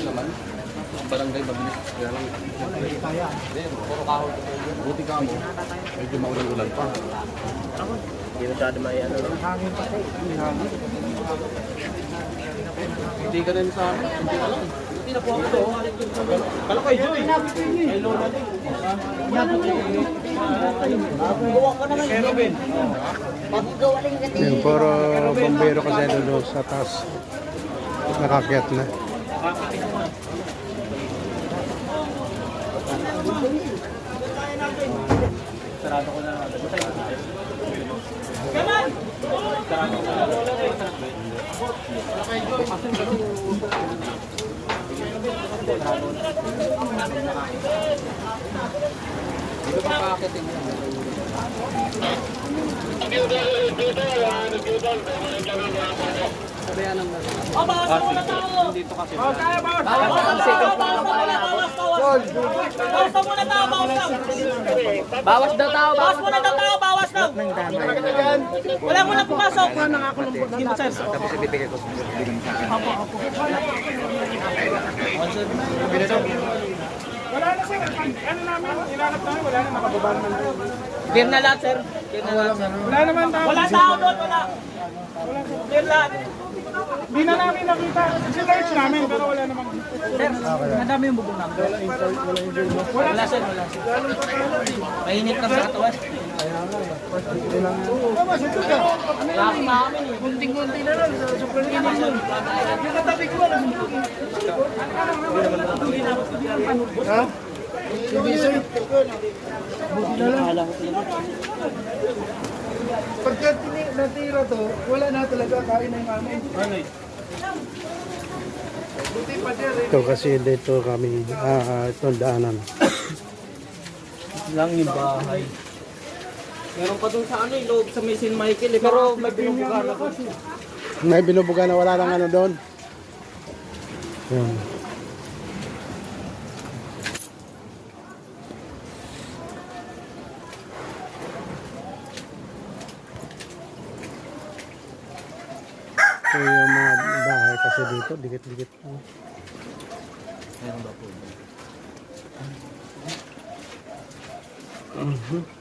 naman. Barangay mabilis. Kaya lang. Puro kahoy. Buti ka mo. Medyo maulan-ulan pa. Hindi masyado may ano. Hindi ka rin sa... Hindi ka lang. Hindi na po ako ito. Kala ko Joy. Ay Lola din. Gawa ka naman. Kay Robin. Paggawa rin ka din. Yung puro bombero kasi doon sa taas. Nakakyat na. Sarado ko na. Kanan! Sarado ko na. Kay Joy. Dito pa paakitin mo. Sabayan ng Bawas muna tao! dito kasi. Bawas muna tao! Bawas daw tao, Bawas muna tao! Bawas daw! Wala mo na pumasok! Dito sir. Tapos ibibigay ko sa bigyan sa akin. Wala na sir. Ano namin, ilalap namin, wala na, nakababa naman. Clear na lahat sir. Clear na lahat. Wala naman tao. Wala tao doon, wala. Clear lahat. Di na namin nakita. Sinerch namin, pero wala naman. Sir, madami yung bubong namin. Wala sir, wala sir. Mainit lang sa katawan. Laki namin eh. Kunting-kunti na lang. Super init yun. Yung katabi ko na. Ha? Hindi sir. Pagka natira to, wala na talaga, kain na yung amin. Buti pa sir eh. Ito kasi dito kami, itong daanan. Lang yung bahay. Meron pa dun sa ano, yung loob sa may St. Michael eh. Pero may binubuga na po. May binubuga na wala lang ano doon. Yun. Ito yung mga bahay kasi dito, dikit-dikit. Meron ba po? Mhm.